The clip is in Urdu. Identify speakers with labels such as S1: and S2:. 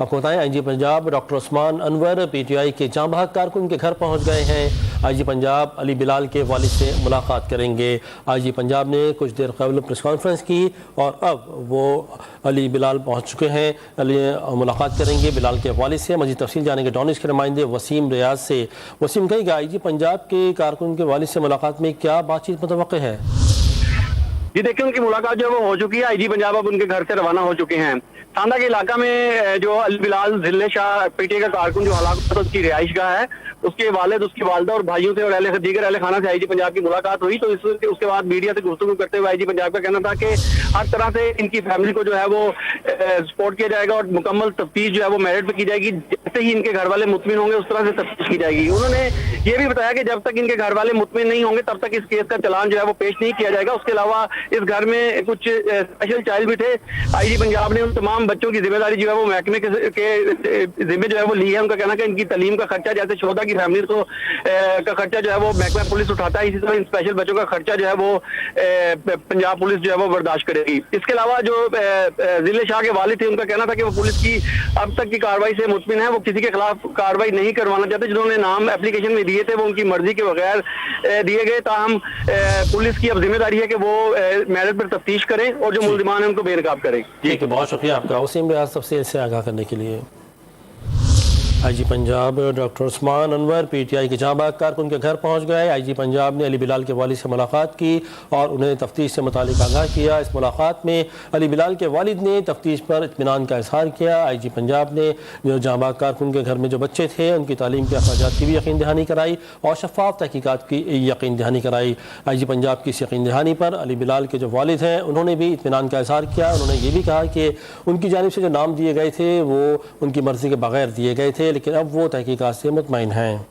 S1: آپ کو بتائیں IG پنجاب ڈاکٹر عثمان انور PTI کے جاں بحق کارکن کے گھر پہنچ گئے ہیں۔ IG پنجاب علی بلال کے والد سے ملاقات کریں گے۔ IG پنجاب نے کچھ دیر قبل پریس کانفرنس کی اور اب وہ علی بلال پہنچ چکے ہیں۔ علی ملاقات کریں گے بلال کے والد سے۔ مزید تفصیل جانیں گے ڈانش کے نمائندے وسیم ریاض سے۔ وسیم، کہیں گا IG پنجاب کے کارکن کے والد سے ملاقات میں کیا بات چیت متوقع ہے؟
S2: جی دیکھیں، ان کی ملاقات جو ہے وہ ہو چکی ہے۔ IG پنجاب اب ان کے گھر سے روانہ ہو چکے ہیں۔ ساندہ کے علاقہ میں جو علی بلال ضلع شاہ PTI کا کارکن جو ہلاک ہوا تھا، اس کی رہائش گاہ ہے۔ اس کے والد، اس کی والدہ اور بھائیوں سے اور دیگر اہل خانہ سے IG پنجاب کی ملاقات ہوئی، تو اس کے بعد میڈیا سے گفتگو کرتے ہوئے IG پنجاب کا کہنا تھا کہ ہر طرح سے ان کی فیملی کو جو ہے وہ سپورٹ کیا جائے گا اور مکمل تفتیش جو ہے وہ میرٹ پہ کی جائے گی۔ جیسے ہی ان کے گھر والے مطمئن ہوں گے اس طرح سے تفتیش کی جائے گی۔ انہوں نے یہ بھی بتایا کہ جب تک ان کے گھر والے مطمئن نہیں ہوں گے تب تک اس کیس کا چلان جو ہے وہ پیش نہیں کیا جائے گا۔ اس کے علاوہ اس گھر میں کچھ اسپیشل چائلڈ بھی تھے۔ IG پنجاب نے ان تمام بچوں کی ذمہ داری جو ہے وہ محکمے کے ذمہ جو ہے وہ لی ہے۔ ان کا کہنا کہ ان کی تعلیم کا خرچہ جیسے شہدا کی فیملیز کو کا خرچہ جو ہے وہ محکمہ پولیس اٹھاتا ہے، اسی طرح ان اسپیشل بچوں کا خرچہ جو ہے وہ پنجاب پولیس جو ہے وہ برداشت کرے گی۔ اس کے علاوہ جو ضلع شاہ کے والد تھے، ان کا کہنا تھا کہ وہ پولیس کی اب تک کی کارروائی سے مطمئن ہے۔ وہ کسی کے خلاف کارروائی نہیں کروانا چاہتے۔ جنہوں نے نام اپلیکیشن میں دیے تھے وہ ان کی مرضی کے بغیر دیے گئے، تاہم پولیس کی اب ذمہ داری ہے کہ وہ میرٹ پر تفتیش کریں اور جو ملزمان ہیں ان کو بے نقاب کریں۔
S1: ٹھیک ہے، بہت شکریہ آپ کا وسیم ریاض تفصیل سے آگاہ کرنے کے لیے۔ IG پنجاب ڈاکٹر عثمان انور PTI کے جاں بحق کارکن کے گھر پہنچ گئے۔ IG پنجاب نے علی بلال کے والد سے ملاقات کی اور انہیں تفتیش سے متعلق آگاہ کیا۔ اس ملاقات میں علی بلال کے والد نے تفتیش پر اطمینان کا اظہار کیا۔ IG پنجاب نے جو جاں بحق کارکن کے گھر میں جو بچے تھے ان کی تعلیم کے اخراجات کی بھی یقین دہانی کرائی اور شفاف تحقیقات کی یقین دہانی کرائی۔ IG پنجاب کی اس یقین دہانی پر علی بلال کے جو والد ہیں انہوں نے بھی اطمینان کا اظہار کیا۔ انہوں نے یہ بھی کہا کہ ان کی جانب سے جو نام دیے گئے تھے وہ ان کی مرضی کے بغیر دیے گئے تھے، لیکن اب وہ تحقیقات سے مطمئن ہیں۔